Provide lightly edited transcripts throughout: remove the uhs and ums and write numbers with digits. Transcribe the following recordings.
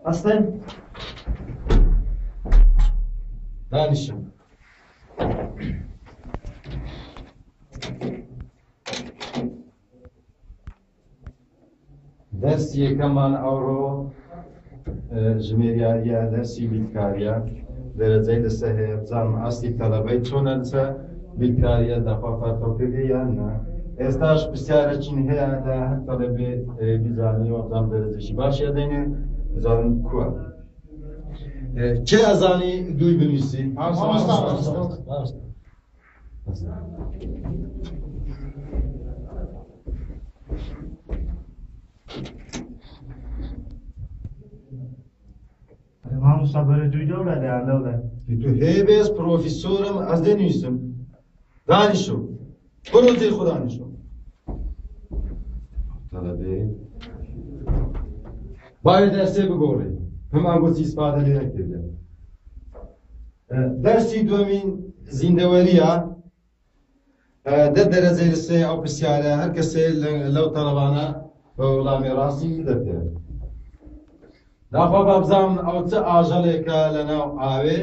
أصلا دانشم درسی یەکەمان ئەوڕۆ ژمێریاریە دەرسی بیرکاریە دەرەجەی لەسەر هەیە بزانم ئاستی تەلەبەی چۆنە لەسەر بیرکاریە دەخوا فەرتۆکردی یان نا ئێستاش پرسیارێکین هەیە لە هەر تەلەبێ بیزانیەوە بزانم دەرەجەشی باشی ئەدەینێ بزانم کووە کێ ئەزانی دووی بنووسی؟ مامۆستا بەرە دوی دەوڵە لەوڵە تو هێبێز پرۆفیسۆرم ئەس دەنووسم دانیشۆ بڕۆ جێی خۆ دانیشۆ تەلەبێ باوێ دەرسێ بگۆڕێ هەمان بۆچی ئیسپادە لێ نەکردە دەرسی دووەمین زیندەوەریە دە دەرەجەی لەسێ ئەو پرسیارە هەر کەسێ لەو تەلەبانە بە وەڵامی ڕاستی بدەپێ داخوا بابزانم ئەو چه ئاژەڵێکە لەناو ئاوێ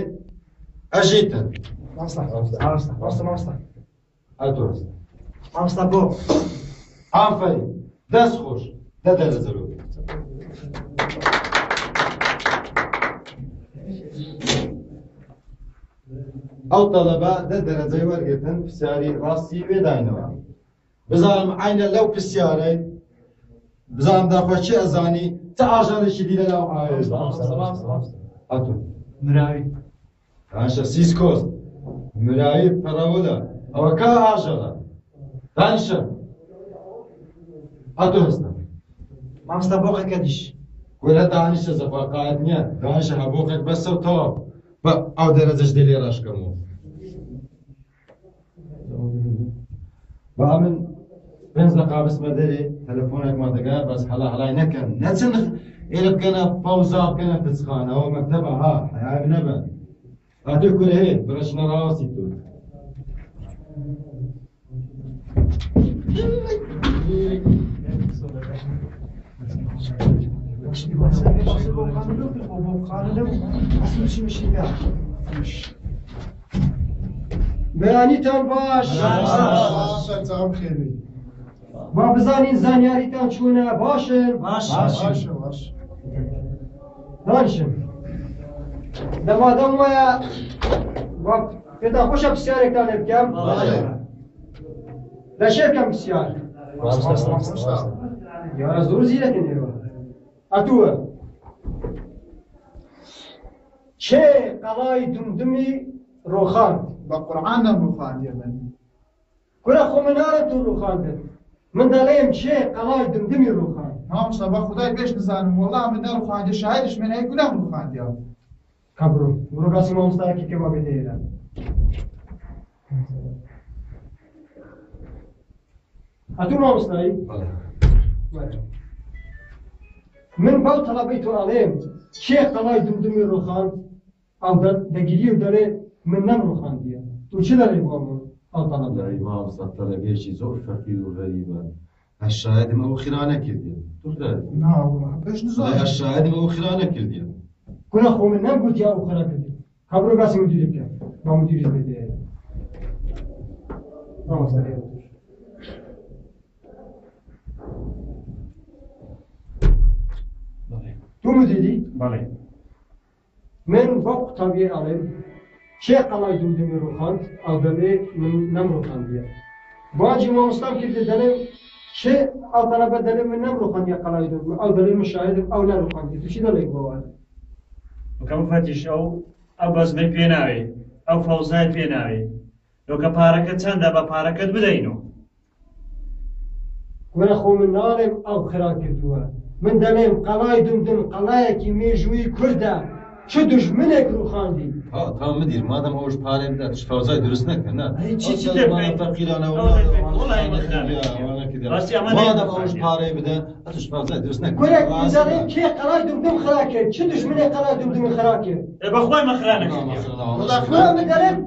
ئەژیتن مامۆستا ئەدۆست مامۆستا بۆ ئافەرین دەست خۆش دە دەرەجەرۆ ئەو تەلەبە دە دەرەجەی وەرگتن پرسیاری ڕاستی وێداینەوە بزانم عینە لەو پرسیارەی بزانم داخوا چی ئەزانی چه ئاژەڵێکی دی لەناو ئاوێ ئەتۆ مراوی دانشە سیسکۆس مراوی پەڕەوەلە ئەوە کا ئاژەڵە دانشە ئەتۆ هەستە مامۆستا بۆقێکە دیش وەرە دانیشە زەفاقایەت نییە دانشە هەبۆقێک بەسە و تەواو بە ئەو دەرەجەش دێ لێ ڕاشکەمەوە با من پێنج دەقا بسمە دەرێ تەلەفۆنێکمان دەگات بەس هەڵای نەکەن نەچن ئێرە بکەنە پەوزا بکەنە پچخانە ئەوە مەکتەبە ها حیاوی نەبن ئاتۆ کورە هەیە بڕەشنە ڕاوەستی تۆ بەیانیتان باش با بزانین زانیاریتان چوونە باشن دانشن دەمادەم وایە پێتان خۆشە پرسیارێکتان لێ بکەم لە شێرکەم پرسیار یارە زۆر زیرەکن ئێوە ئەتووە چێ قەڵای دومدمی ڕۆخاند بە قورعانە ڕوخاندیە من کورە خۆ من نارم تو ڕوخاندن من دەڵێم چێ قەڵای دمدمی ڕوخاند مامۆستا بە خودای پێش نزانم وەڵا من نەڕوخاندی شاهدش من هەیە گوناه ڕوخاندیە کابرۆ بڕۆ باسی مامۆستایەکی کێ وا بێتە ئێرە ئەتوو مامۆستایی من باو تەڵەبەی تۆ ئەڵێم چێ قەڵای دمدمی ڕوخاند ئەو دەگیری و دەڵێ من نەمڕوخاندیە تو چی دەڵێ بۆ من ئەو تەڵەبە مامۆستا تەلەبێکی زۆر فەقیر و غەریبە هەشایەدم ئەو خیرانە کردیە پێش هەشایەدم ئەو خیرانە کردیە کورە خۆ من نەمگوتی ئەو خەرا کردی کابرۆ باسی مدیری بکە با مدیری بێتە ئێرە مامۆستا تو مدیری؟ بەڵێ من بۆ قوتابیێ ئەڵێم چێ قەڵای دومدمی ڕوخاند ئەو دەبێ من نەمڕوخاندیە باجی مامۆستام کردی دەڵێم چێ ئەو تەلەبە دەڵێ من نەمڕوخاندیە قەڵای دومدمی ئەو دەڵێ من شاهدم ئەو نەڕوخاندی تو چی دەڵێ بۆ وانە وەکەم فەتیش ئەو بەزمەی پێ ناوێ ئەو فەوزای پێ ناوێ لۆکە پارەکە چەندە بە پارەکەت بدەینەوە وەرە خۆ من ناڵێم ئەو خرا کردووە من دەڵێم قەڵای دمدم قەڵایەکی مێژووی کوردە چه دژمنێک ڕوخاندی تا مدیر مادەم ئەوش پارێ بدات شفاوزای دروست نەکەن مادەم ئەوش پارەی بدەن ئەتوش شفاوزای دروست نەکەن کورێک دەڵێم کێ قەڵای دمدم خرا کرد چه دژمنێک قەڵای دمدمی خرا کرد بەخوای مەخرا نەکردی من دەڵێم